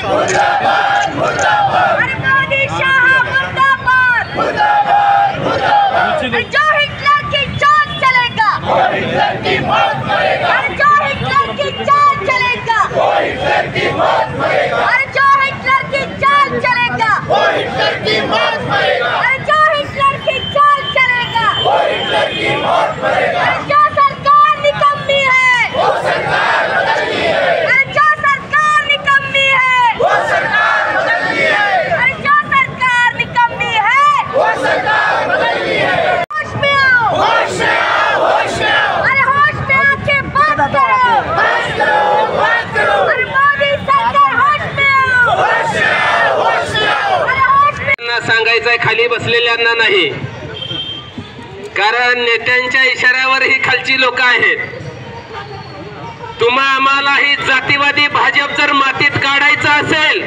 मुर्दाबाद मुर्दाबाद अरे मोदी शाह मुर्दाबाद मुर्दाबाद मुर्दाबाद जो हिटलर की चाल चलेगा वो हिटलर की मौत मरेगा अरे जो हिटलर की चाल चलेगा वो हिटलर की मौत मरेगा अरे जो हिटलर की चाल चलेगा वो हिटलर की मौत मरेगा अरे जो हिटलर की चाल चलेगा वो हिटलर की मौत मरेगा अरे जो सरकार निकम्मी है वो सरकार बदलनी है अरे जो सरकार निकम्मी है वो सरकार बदलनी है अरे जो सरकार निकम्मी है वो सरकार बदलनी है होश में आओ होश में आओ होश में आओ अरे होश में आके बात करो बात करो बात करो अरे मोदी सरकार होश में आओ होश में आओ होश में आओ अरे होश में सांगायचंय खाली बसलेल्यांना नाही, कारण नेत्यांच्या इशाऱ्यावर ही खालची लोक आहेत. तुम्हा आम्हाला ही जातीवादी भाजप जर मातीत काढायचं असेल,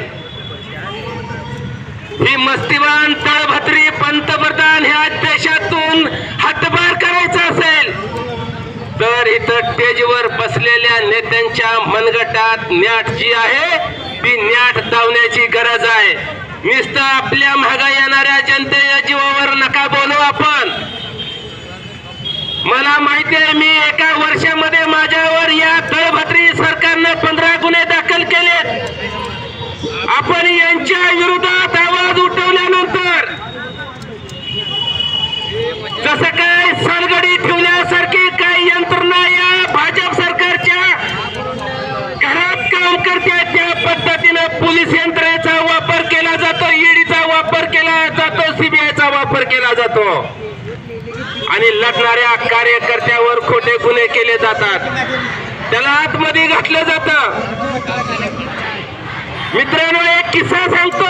ही मस्तीवान तळभत्री पंतप्रधान ह्या देशातून हद्दपार करायचं असेल तर इथं स्टेजवर बसलेल्या नेत्यांच्या मनगटात न्याट जी आहे ती न्याट दावण्याची गरज आहे. नुसतं आपल्या महागा येणाऱ्या जनतेच्या जीवावर नका बोलू आपण. मला माहिती आहे, मी एका वर्षामध्ये माझ्यावर या तळभत्री सरकारनं 15 गुन्हे दाखल केलेत. आपण यांच्या विरोधात आवाज उठवल्यानंतर जसं काय सलगडी ठेवल्यासारखी काही यंत्रणा या भाजप सरकारच्या घरात काम करते त्या पद्धतीनं पोलीस यंत्रणेचा वापर केला जातो, ईडीचा वापर केला जातो, सीबीआयचा वापर केला जातो आणि लढणाऱ्या कार्यकर्त्यावर खोटे गुन्हे केले जातात, त्याला आतमध्ये घातलं जातं. मित्रांनो, एक किस्सा सांगतो.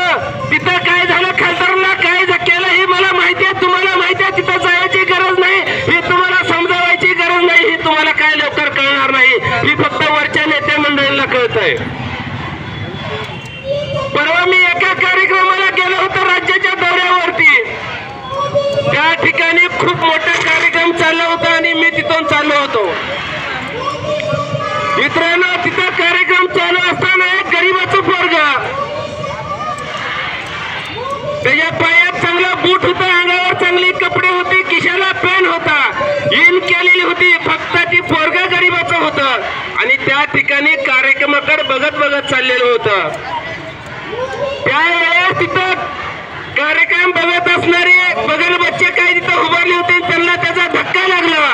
तिथं काय झालं, खासदारांना काय केलं हे मला माहिती आहे, तुम्हाला माहिती आहे. तिथं जायची गरज नाही, ही तुम्हाला समजावायची गरज नाही, ही तुम्हाला काय लवकर कळणार नाही, ही फक्त वरच्या नेते मंडळींना कळतंय. परवा मी एका कार्यक्रमाला गेलो होतो राज्याच्या दौऱ्यावरती. त्या ठिकाणी खूप मोठा कार्यक्रम चालला होता आणि मी तिथून चाललो होतो. मित्रांनो, तिथं कार्यक्रम चालू असताना एक गरीबाचं पोरगा, त्याच्या पायात चांगला बूट होता, अंगावर चांगली कपडे होते, खिशाला पेन होता, इन केलेली होती, फक्त ती पोरगा गरीबाचं होतं आणि त्या ठिकाणी कार्यक्रमाकडे बघत बघत चाललेलं होतं. त्यावेळेस तिथं कार्यक्रम बघत असणारे बगल बच्चे काही तिथं उभारले होते, त्यांना त्याचा धक्का लागला.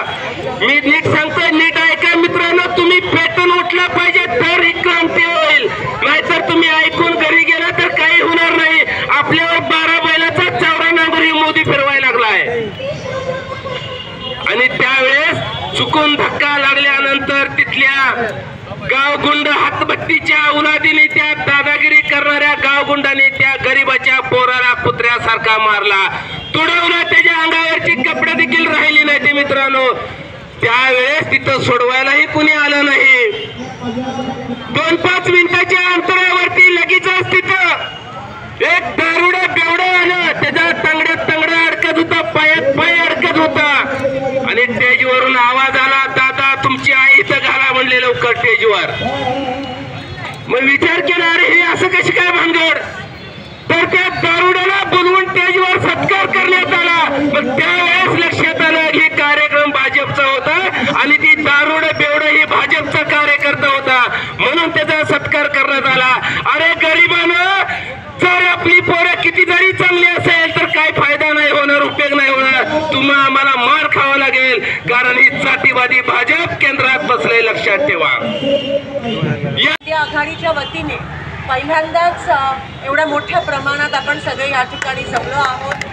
मी नीट सांगतोय, नीट ऐका मित्रांनो, तुम्ही पेटून उठला पाहिजे तर ही क्रांती होईल, नाहीतर तुम्ही ऐकून घरी गेला तर काही होणार नाही. आपल्यावर 12 बैलाचा चावरा नांगरी मोदी फिरवायला लागलाय आणि त्यावेळेस चुकून धक्का लागल्यानंतर तिथल्या गावगुंड हातबत्तीच्या उलादीने त्या दादागिरी करणाऱ्या गावगुंडाने त्या गरीबाच्या पोराला कुत्र्यासारखा मारला, तुडवला, त्याच्या अंगावरची कपडे देखील राहिली नाही. ते मित्रांनो, त्यावेळेस तिथं सोडवायलाही कुणी आलं नाही. 2-5 मिनिटाच्या अंतरावरती लगेचच तिथं एक दारुडा बेवडा आलं, त्याच्या तंगड्यात तंगडा अडकत होता, पायात पाय अडकत होता आणि स्टेजवरून आवाज आला, दादा तुमची आई इथं घाला म्हणले लवकर स्टेजवर. मग विचार केला, अरे हे असं कशी काय भानगड, तर त्या दारुड्याला बोलवून स्टेजवर सत्कार करण्यात आला. मग त्यावेळेस लक्षात आलं हे कार्यक्रम भाजपचा होता आणि ती दारुड बेवडा ही भाजपचा कार्यकर्ता होता, म्हणून त्याचा सत्कार करण्यात आला. अरे गरिबांनो, जर आपली पोरं किती जरी चांगली असेल तर काय फायदा नाही होणार, उपयोग नाही होणार, तुम्हाला आम्हाला मार खावा लागेल, कारण ही जातीवादी भाजप केंद्रात बसले, लक्षात ठेवा. इंडिया आघाडीच्या वतीने पहिल्यांदाच एवढ्या मोठ्या प्रमाणात आपण सगळे या ठिकाणी जमलो आहोत,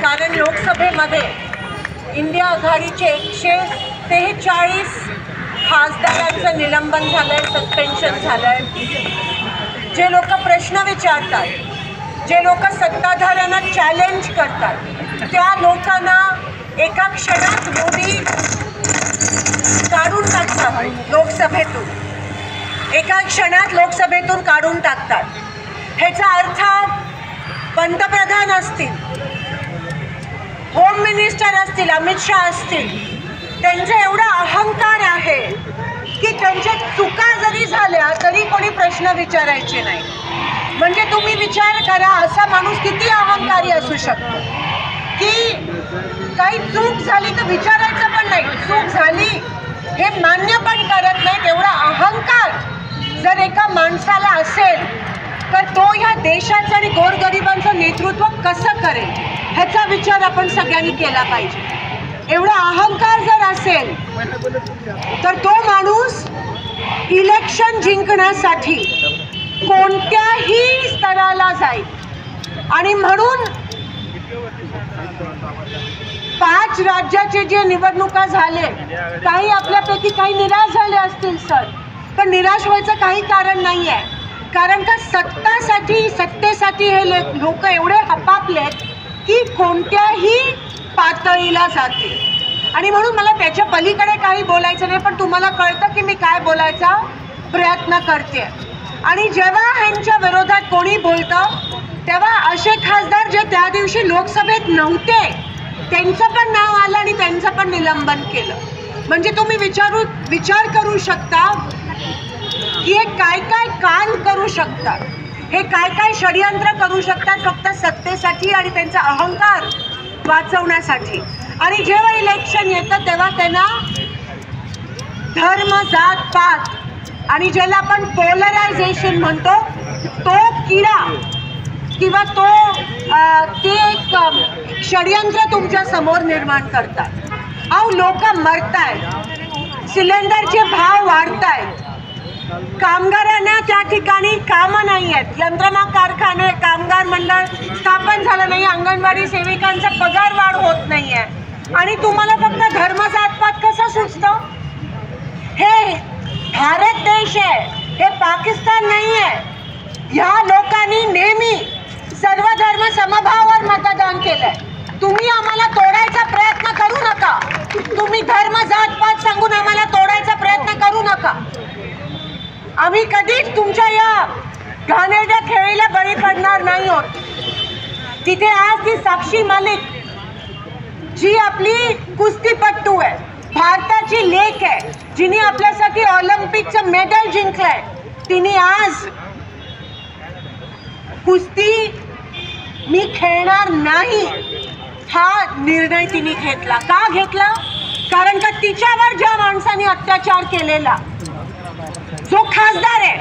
कारण लोकसभेमध्ये इंडिया आघाडीचे 143 खासदारांचं निलंबन झालंय, सस्पेन्शन झालंय. जे लोक प्रश्न विचारतात, जे लोक सत्ताधाऱ्यांना चॅलेंज करतात, त्या लोकांना एका क्षणात मोदी काढून टाकतात लोकसभेतून, एका क्षणात लोकसभेतून काढून टाकतात. ह्याचा अर्थ पंतप्रधान असतील, होम मिनिस्टर असतील, अमित शाह असतील, त्यांचा एवढा अहंकार आहे की त्यांच्या चुका जरी झाल्या तरी कोणी प्रश्न विचारायचे नाही. म्हणजे तुम्ही विचार करा, असा माणूस किती अहंकारी असू शकतो की काही चूक झाली तर विचारायचं पण नाही, चूक झाली हे मान्य पण करत नाही. तेवढा अहंकार जर एका माणसाला असेल तर तो ह्या देशाचं आणि गोरगरिबांचं नेतृत्व कसं करेल ह्याचा विचार आपण सगळ्यांनी केला पाहिजे. एवढा अहंकार जर असेल तर तो माणूस इलेक्शन जिंकण्यासाठी कोणत्याही स्तराला जाईल. आणि म्हणून 5 राज्याचे जे निवडणुका झाले, काही आपल्यापैकी काही निराश झाले असतील सर, पण निराश व्हायचं काही कारण नाही आहे. कारण का सत्तेसाठी हे लोक एवढे हपापलेत की कोणत्याही पातळीला जातील. आणि म्हणून मला त्याच्या पलीकडे काही बोलायचं नाही, पण तुम्हाला कळतं की मी काय बोलायचा प्रयत्न करते. आणि जेव्हा ह्यांच्या विरोधात कोणी बोलतं तेव्हा असे खासदार जे त्या दिवशी लोकसभेत नव्हते त्यांचं पण नाव आलं आणि त्यांचं पण निलंबन केलं. म्हणजे तुम्ही विचार करू शकता की हे काय काय काम करू शकतात, हे काय काय षडयंत्र करू शकतात फक्त सत्तेसाठी आणि त्यांचा अहंकार वाचवण्यासाठी. आणि जेव्हा इलेक्शन येतं तेव्हा त्यांना धर्म, जात, पात आणि ज्याला आपण पोलरायझेशन म्हणतो तो किडा किंवा ते एक षडयंत्र तुमच्या समोर निर्माण करतात. अहो, लोक मरतायत, सिलेंडरचे भाव वाढतायत, कामगारांना त्या ठिकाणी कामं नाही आहेत, यंत्रमाग कारखाने, कामगार मंडळ स्थापन झालं नाही, अंगणवाडी सेविकांचा पगार वाढ होत नाही आहे. आणि तुम्हाला फक्त धर्म, जातपात कसं सुचतं? हे भारत देश आहे, हे पाकिस्तान नाही आहे. ह्या लोकांनी नेहमी सर्व धर्म समभावावर मतदान केलंय. तुम्ही आम्हाला तोडायचा प्रयत्न करू नका. तुम्ही धर्म, जातपात सांगून आम्हाला तोडायचा प्रयत्न करू नका. आम्ही कधीच तुमच्या या घाणेरड्या खेळीला बळी पडणार नाही आहोत. तिथे आज ती साक्षी मलिक जी आपली कुस्तीपट्टू आहे, भारताची लेक आहे, जिने आपल्यासाठी ऑलिम्पिकचं मेडल जिंकलंय, तिने आज कुस्ती मी खेळणार नाही हा निर्णय तिने घेतला. का घेतला? कारण का तिच्यावर ज्या माणसाने अत्याचार केलेला, जो खासदार आहे,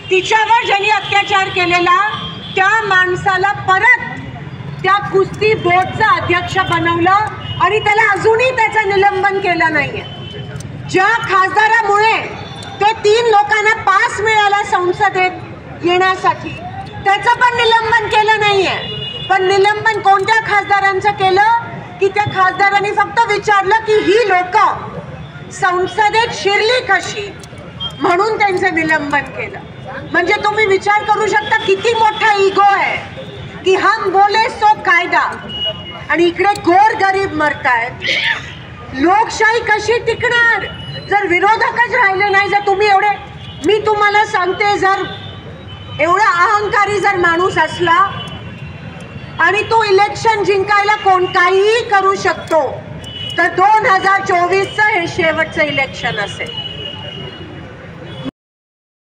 तिच्यावर ज्यांनी अत्याचार केलेला त्या माणसाला परत त्या कुस्ती बोर्डचा अध्यक्ष बनवलं आणि त्याला अजूनही त्याचं निलंबन केलं नाहीये. ज्या खासदारामुळे ते 3 लोकांना पास मिळाला संसदेत येण्यासाठी, त्याचं पण निलंबन केलं नाहीये. पण निलंबन कोणत्या खासदारांचं केलं की त्या खासदारांनी फक्त विचारलं की ही लोक संसदेत शिरली कशी, म्हणून त्यांचं निलंबन केलं. म्हणजे तुम्ही विचार करू शकता किती मोठा इगो आहे की हम बोले सो कायदा, आणि इकडे गोर गरीब मरतायत. लोकशाही कशी टिकणार जर विरोधकच राहिले नाही? जर तुम्ही एवढे, मी तुम्हाला सांगते, जर एवढा अहंकारी जर माणूस असला आणि तो इलेक्शन जिंकायला काहीही करू शकतो तर 2024चं हे शेवटचं इलेक्शन असेल.